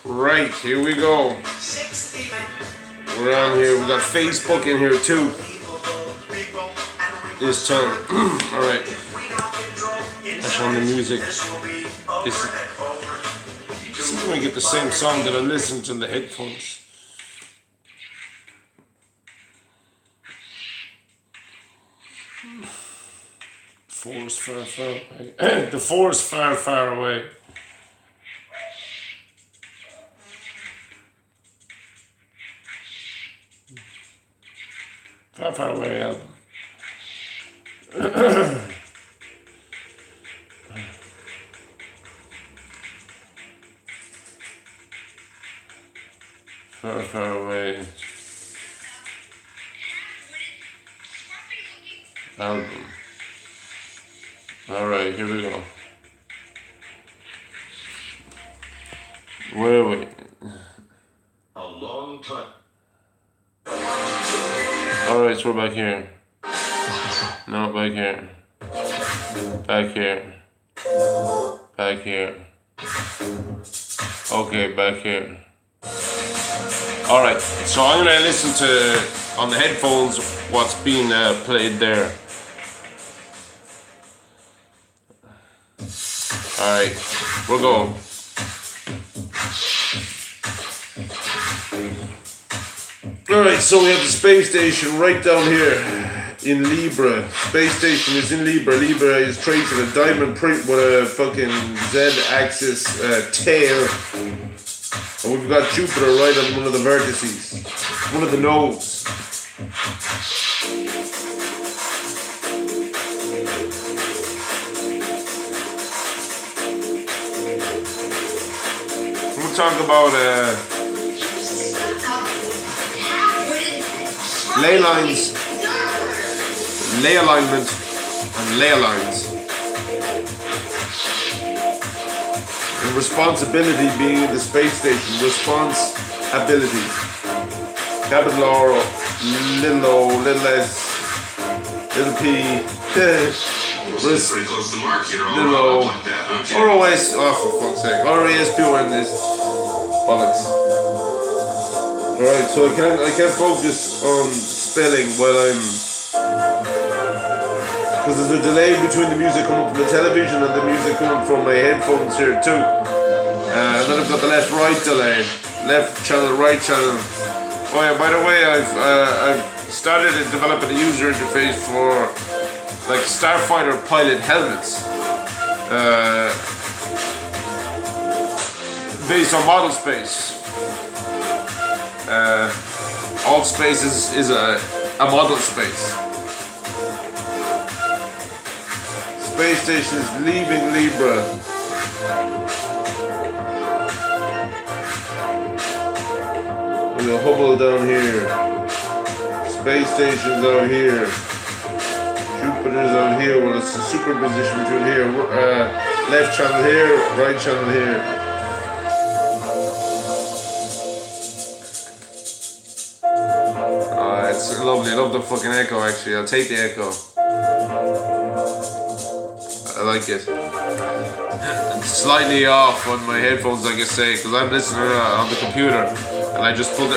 Right, here we go. We're on here. We got Facebook in here too. This time. Alright. That's on the music. This is going to get the same song that I listened to in the headphones. Forest far, far away. The forest far, far away. Far, far away album. Far, far away. Album. Alright, here we go. Where are we? A long time. Alright, so we're back here. No, back here. Back here. Back here. Okay, back here. Alright, so I'm gonna listen to, on the headphones, what's being played there. Alright, we're going. Alright, so we have the space station right down here in Libra. Space station is in Libra. Libra is tracing a diamond print with a fucking Z-axis tail. And we've got Jupiter right on one of the vertices. One of the nodes. We'll talk about ley lines, ley alignment, and ley lines. And responsibility being in the space station. Responsibility. Capital R, little O, little S, little P, little O, ROS, oh for fuck's sake, RASPON this bollocks. Alright, so I can't focus on spelling while I'm, because there's a delay between the music coming from the television and the music coming from my headphones here too. And then I've got the left-right delay, left channel, right channel. Oh yeah, by the way, I've started developing a user interface for like Starfighter pilot helmets, based on model space. All space is a model space. Space station is leaving Libra. There's a Hubble down here. Space station's out here. Jupiter's out here. Well, it's a superposition between here. Left channel here, right channel here. It's lovely. I love the fucking echo actually. I'll take the echo. I like it. It's slightly off on my headphones, like I say, because I'm listening on the computer, and I just put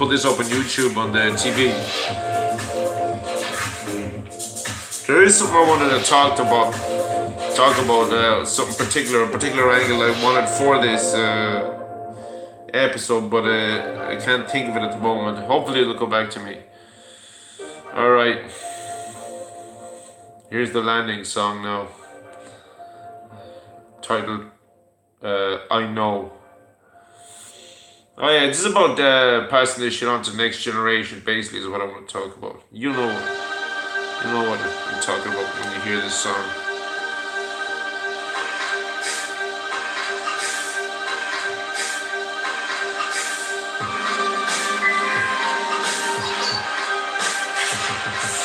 this up on YouTube on the TV. There is something I wanted to talk about something particular, a particular angle I wanted for this episode, but I can't think of it at the moment. Hopefully it'll come back to me. Alright, here's the landing song now, titled I Know. Oh yeah, this is about passing this shit on to the next generation, basically, is what I want to talk about. You know what I'm talking about when you hear this song.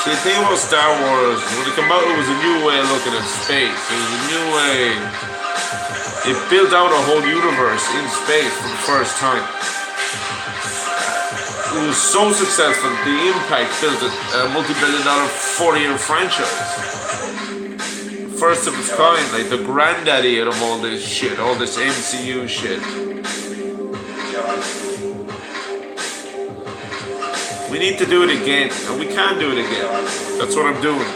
See, the thing about Star Wars, when it came out, it was a new way of looking at space. It was a new way. It built out a whole universe in space for the first time. It was so successful that the impact built a multi-billion-dollar 40-year franchise. First of its kind, like the granddaddy out of all this shit, all this MCU shit. We need to do it again, and we can do it again. That's what I'm doing.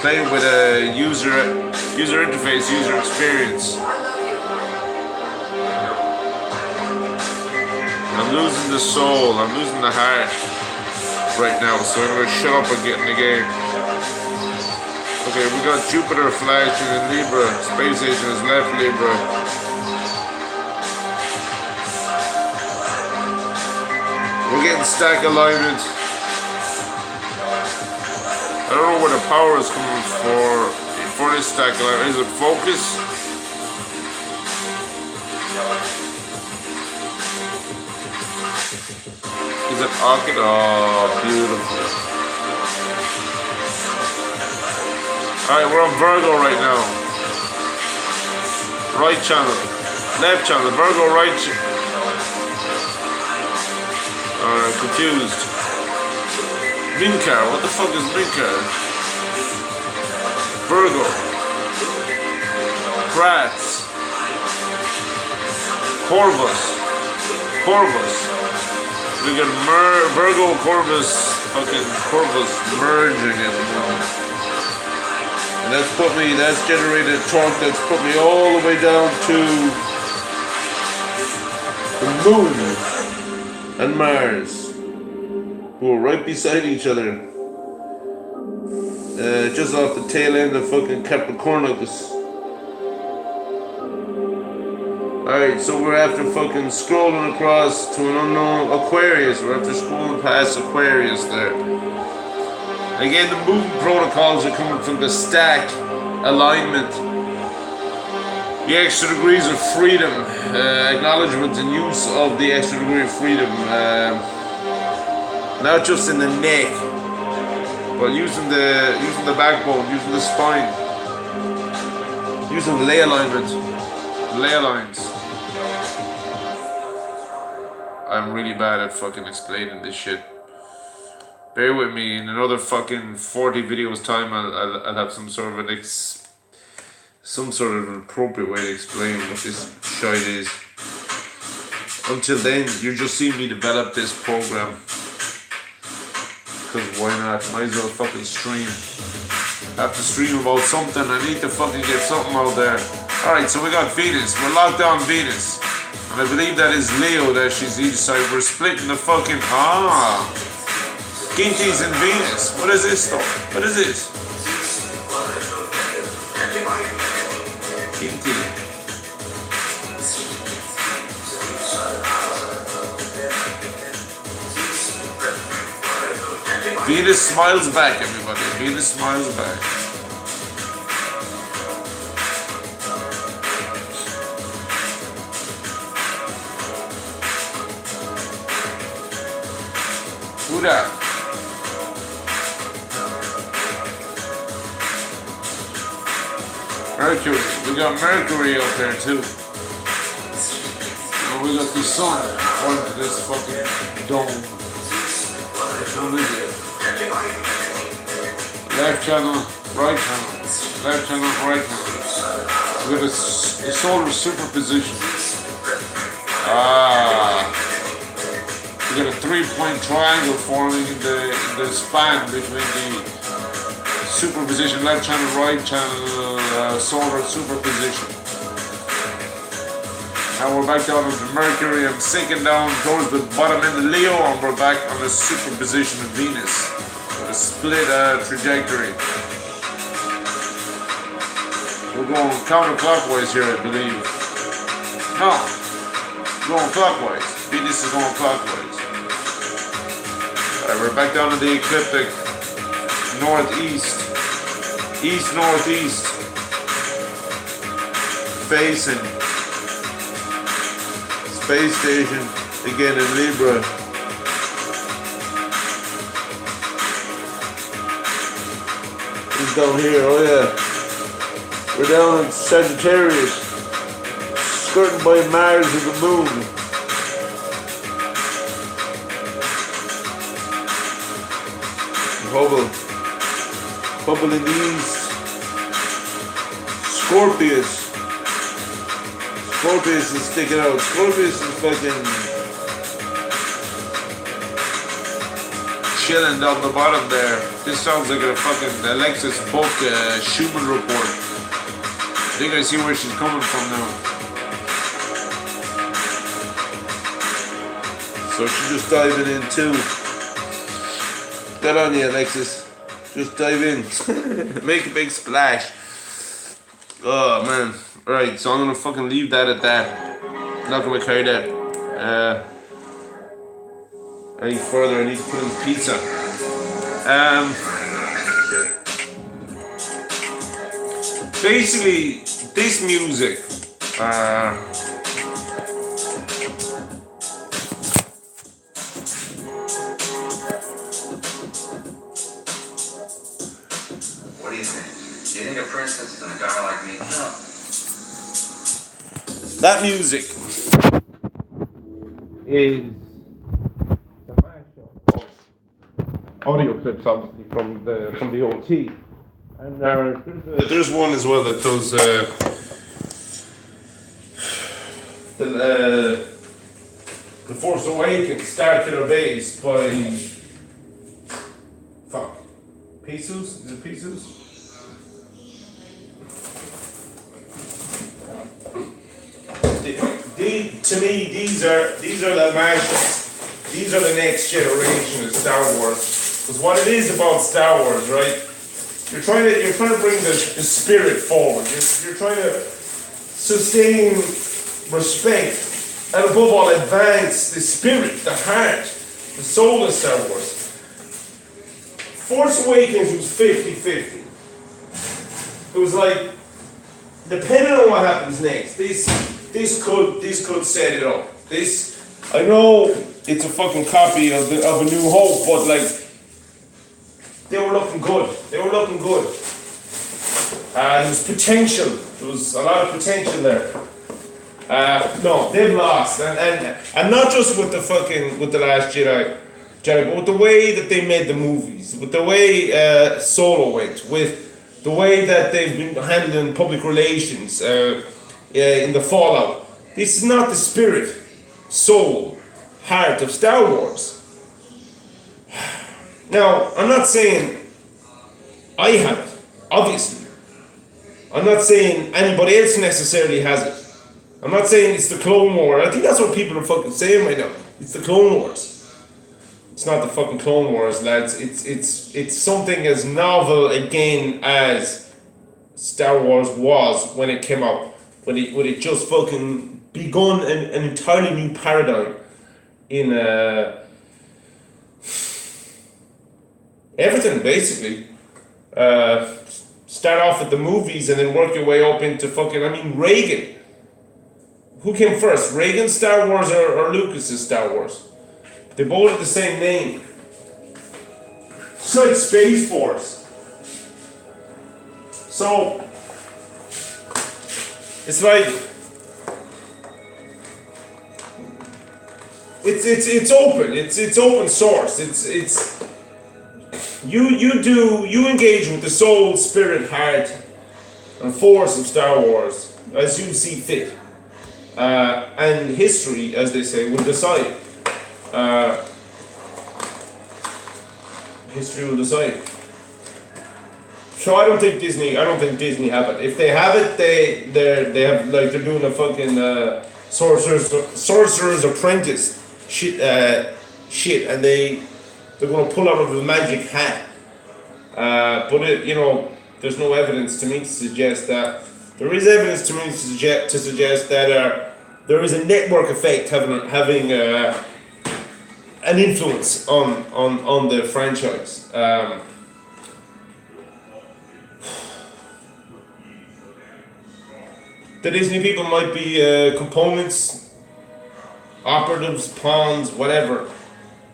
Playing with a user interface, user experience. I'm losing the soul, I'm losing the heart right now, so I'm gonna shut up and get in the game. Okay, we got Jupiter flashing in Libra, space station is left Libra. We're getting stack alignment. I don't know where the power is coming for this stack alignment. Is it focus? Is it Orchid? Oh, beautiful. Alright, we're on Virgo right now. Right channel. Left channel. Virgo right channel. Alright, confused. Minkar. What the fuck is Minkar? Virgo. Kratz. Corvus. We got Virgo, Corvus, fucking Corvus merging at the moment. And that's generated a torque that's put me all the way down to the moon and Mars, who are right beside each other. Just off the tail end of fucking Capricornus. Alright, so we're after fucking scrolling across to an unknown Aquarius. We're after scrolling past Aquarius there. Again, the movement protocols are coming from the stack alignment. The extra degrees of freedom, acknowledgement and use of the extra degree of freedom. Not just in the neck, but using the backbone, using the spine, using the ley alignment, ley lines. I'm really bad at fucking explaining this shit. Bear with me. In another fucking 40 videos time, I'll have some sort of an appropriate way to explain what this shite is. Until then, you just see me develop this program. Cause why not? Might as well fucking stream. I have to stream about something. I need to fucking get something out there. Alright, so we got Venus. We're locked on Venus. And I believe that is Leo that she's each side. We're splitting the fucking... Ginty's in Venus. What is this stuff? What is this? Ginty. Venus smiles back, everybody. Venus smiles back. Who that? Mercury. We got Mercury up there too. And we got the sun going to this fucking dome. Which one is it? Left channel, right channel. Left channel, right channel. We got a solar superposition. We got a 3-point triangle forming in the span between the superposition, left channel, right channel, solar superposition. Now we're back down into Mercury. I'm sinking down towards the bottom end of Leo, and we're back on the superposition of Venus with a split trajectory. We're going counterclockwise here, I believe. No, going clockwise. Venus is going clockwise. Alright, we're back down to the ecliptic. Northeast. East-northeast. Facing. Space station. Again in Libra. It's down here, oh yeah. We're down in Sagittarius. Skirted by Mars and the Moon. Hubble in the east. Scorpius. Scorpius is sticking out. Scorpius is fucking chilling down the bottom there. This sounds like a fucking Alexis Book Schumann report. I think I see where she's coming from now. So she's just diving in too. Get on you, Alexis. Just dive in. Make a big splash. Oh man. Right, so I'm gonna fucking leave that at that. Not gonna carry that any further. I need to put in pizza. Basically, this music. What do you think? Do you think a princess is a guy like me? No. That music is the mashup of audio clips, obviously from the OT, and there's one as well that does the Force Awakens Star Killer Base by Pieces? Is it Pieces? To me, these are the mashups. These are the next generation of Star Wars. Because what it is about Star Wars, right? You're trying to bring the spirit forward. You're trying to sustain respect and above all advance the spirit, the heart, the soul of Star Wars. Force Awakens was 50-50. It was like, depending on what happens next, this could set it up. I know it's a fucking copy of A New Hope, but like, they were looking good. There was potential. There was a lot of potential there. No, they've lost, and not just with the Last Jedi, but with the way that they made the movies, with the way Solo went, with the way that they've been handling public relations in the fallout. This is not the spirit, soul, heart of Star Wars. Now, I'm not saying I have it, obviously. I'm not saying anybody else necessarily has it. I'm not saying it's the Clone Wars. I think that's what people are fucking saying right now. It's the Clone Wars. It's not the fucking Clone Wars, lads. It's something as novel again as Star Wars was when it came out. When it just fucking begun an entirely new paradigm in everything, basically. Start off with the movies and then work your way up into Reagan. Who came first, Reagan's Star Wars or Lucas's Star Wars? They both have the same name. It's like Space Force. So, it's like, it's open. It's open source. You engage with the soul, spirit, heart, and force of Star Wars as you see fit. And history, as they say, will decide. History will decide. So I don't think Disney have it. If they have it, they're doing a fucking Sorcerer's Apprentice shit, and they're gonna pull out of a magic hat. But there's no evidence to me to suggest that. There is evidence to me to suggest that there is a network effect having an influence on the franchise. The Disney people might be components, operatives, pawns, whatever.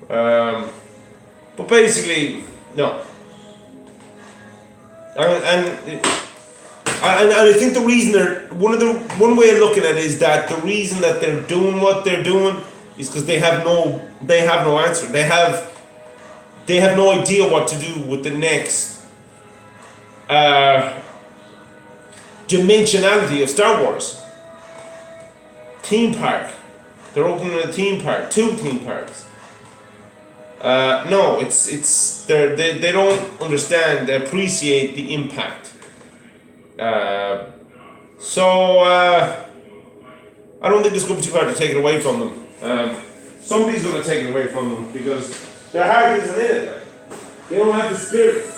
But basically, no. And I think the reason one way of looking at it is that the reason that they're doing what they're doing is because they have no answer. They have no idea what to do with the next dimensionality of Star Wars. theme park. They're opening a theme park, 2 theme parks. No, they don't understand, they appreciate the impact. I don't think it's going to be too hard to take it away from them. Somebody's going to take it away from them because their heart isn't in it. They don't have the spirit.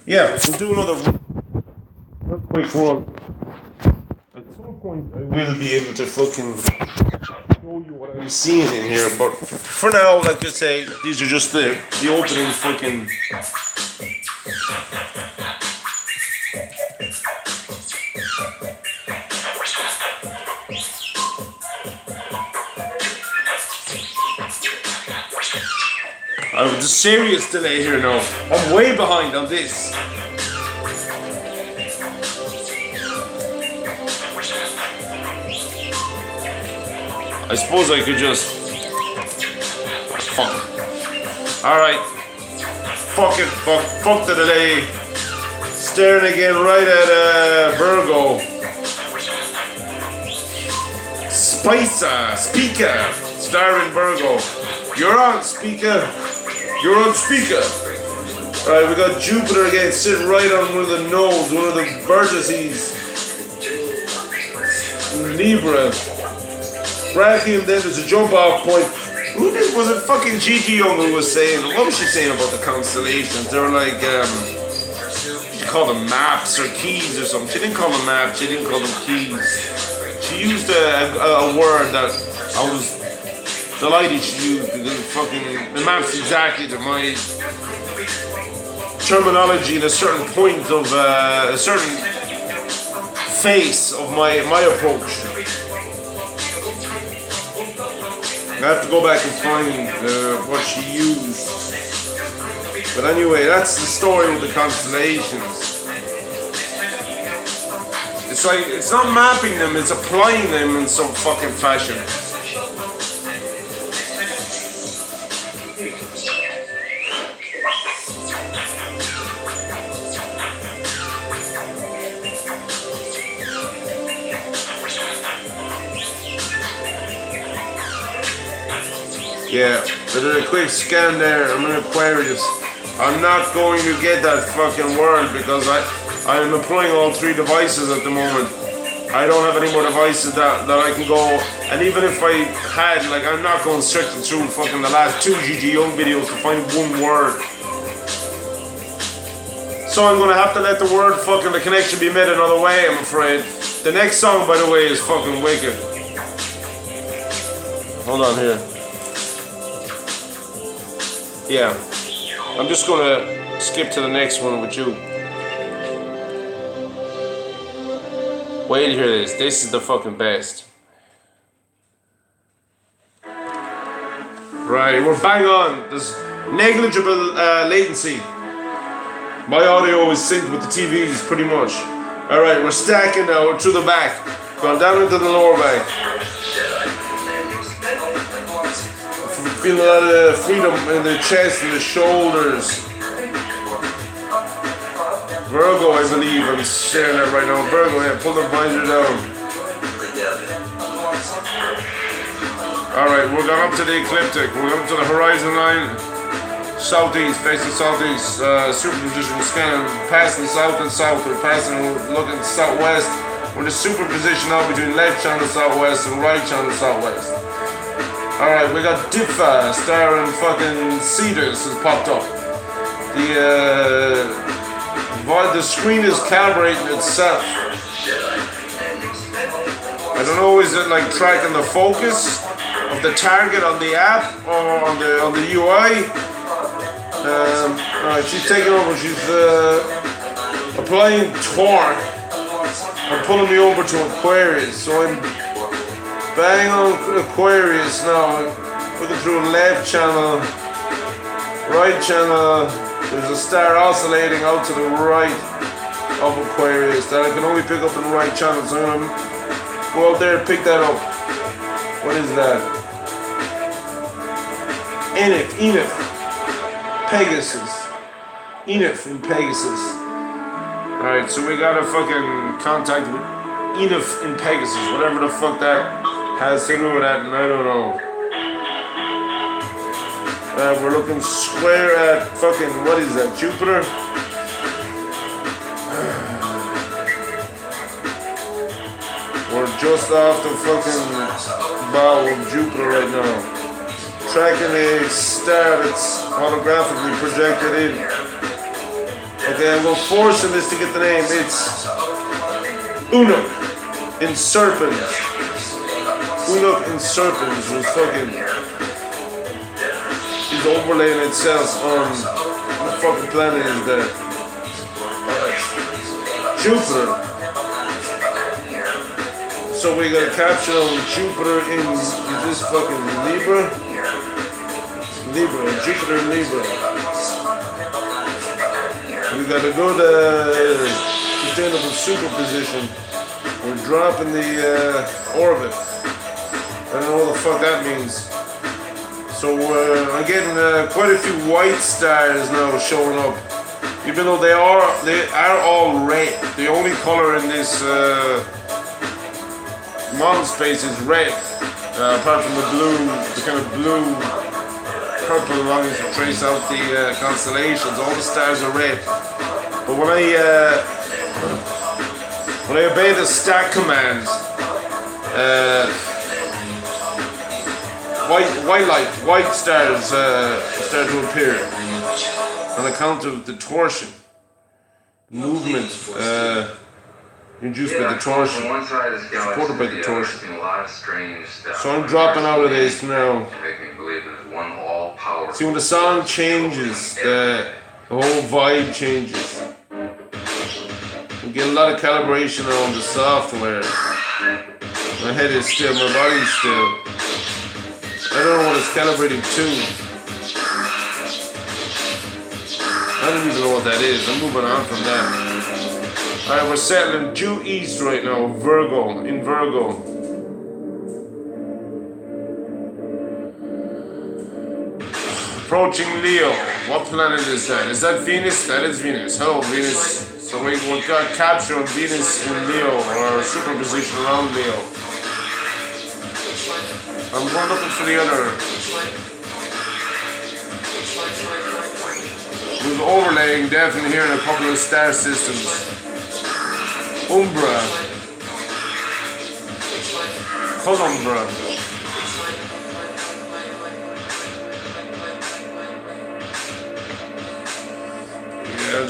Yeah, we'll do another quick one. At some point, I will be able to fucking show you what I'm seeing in here, but for now, like I say, these are just the opening fucking. I have a serious delay here now. I'm way behind on this. I suppose I could just. Fuck. Alright. Fuck it. Fuck the delay. Staring again right at Virgo. Speaker. Starring Virgo. You're on, speaker. You're on speaker. Alright, we got Jupiter again sitting right on one of the nodes, one of the vertices. Libra. Brachium, then there's a jump off point. Was it fucking Gigi Young who was saying, what was she saying about the constellations? They were like, she called them maps or keys or something. She didn't call them maps, she didn't call them keys. She used a word that I was delighted she used because it maps exactly to my terminology in a certain point of a certain face of my approach. I have to go back and find what she used. But anyway, that's the story with the constellations. It's like, it's not mapping them, it's applying them in some fucking fashion. Yeah, I did a quick scan there. I'm an Aquarius. I'm not going to get that fucking word because I am employing all 3 devices at the moment. I don't have any more devices that I can go. And even if I had, like, I'm not going searching through fucking the last 2 Gigi Young videos to find one word. So I'm gonna have to let the word fucking the connection be made another way, I'm afraid. The next song, by the way, is fucking wicked. Hold on here. Yeah, I'm just gonna skip to the next one with you. Wait to hear this. This is the fucking best. Right, we're bang on. There's negligible latency. My audio is synced with the TVs pretty much. Alright, we're stacking now. We're to the back. Going down into the lower back. Feel a lot of freedom in the chest and the shoulders. Virgo, I believe, I'm sharing that right now. Virgo, yeah, pull the visor down. Alright, we're going up to the ecliptic. We're up to the horizon line. Southeast, facing southeast, superposition scan, passing south and south. We're passing, looking southwest. We're in the superposition now between left channel southwest and right channel southwest. Alright, we got Diffa, starring fucking Cedars has popped up. The screen is calibrating itself. I don't know, is it like tracking the focus of the target on the app or on the UI? Alright, she's taking over, she's applying torque and pulling me over to Aquarius. So I'm bang on Aquarius now, looking through left channel, Right channel, there's a star oscillating out to the right of Aquarius that I can only pick up in the right channel. So I'm gonna go out there and pick that up. What is that? Enif, Pegasus. Enif in Pegasus. Alright, so we got a fucking contact with Enif in Pegasus, whatever the fuck that has to do with that, and I don't know. We're looking square at fucking, what is that, Jupiter? We're just off the fucking bow of Jupiter right now. Tracking a star that's holographically projected in. Okay, I'm going forcing this to get the name. It's Unuk in Serpens. Unuk in Serpens was fucking... is overlaying itself on what fucking planet is that? Jupiter. So we got a capture on Jupiter in this fucking Libra. Jupiter in Libra. We got a good sustainable superposition. We're dropping the orbit. I don't know what the fuck that means. So I'm getting quite a few white stars now showing up, even though they are all red. The only color in this model space is red, apart from the blue, the kind of blue purple lines to trace out the constellations. All the stars are red. But when I obey the stack command, white stars start to appear on account of the torsion, movement induced by the torsion, supported by the torsion. So I'm dropping out of this now. See, when the song changes, the whole vibe changes. We get a lot of calibration on the software. My head is still, my body's still. I don't know what it's calibrating to. I don't even know what that is. I'm moving on from that. Alright, we're settling due east right now. Virgo, in Virgo. Approaching Leo. What planet is that? Is that Venus? That is Venus. Hello, Venus. So we got capture of Venus in Leo, or superposition around Leo. I'm going looking for the other. We're overlaying definitely here in a couple of star systems. Umbra. Columbra. Yeah,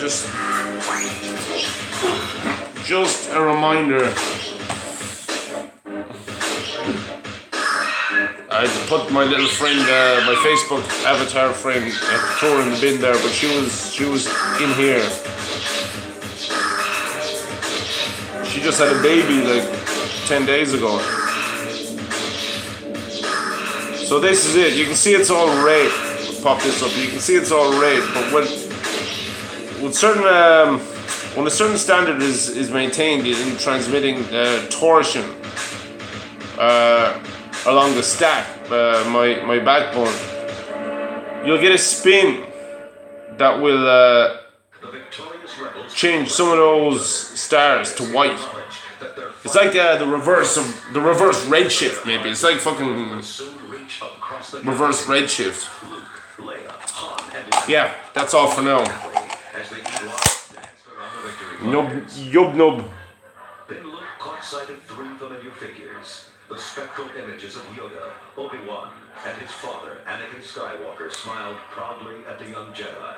just a reminder. I put my little friend, my Facebook avatar friend, throw her in the bin there, but she was in here. She just had a baby like 10 days ago. So this is it. You can see it's all red. Pop this up. You can see it's all red, but when a certain standard is maintained in transmitting torsion along the stack, my backbone, you'll get a spin that will change some of those stars to white. It's like the reverse redshift, maybe. It's like fucking reverse redshift. Yeah, that's all for now. Yub nub. Then Luke caught sight of three familiar figures. The spectral images of Yoda, Obi-Wan, and his father, Anakin Skywalker, smiled proudly at the young Jedi.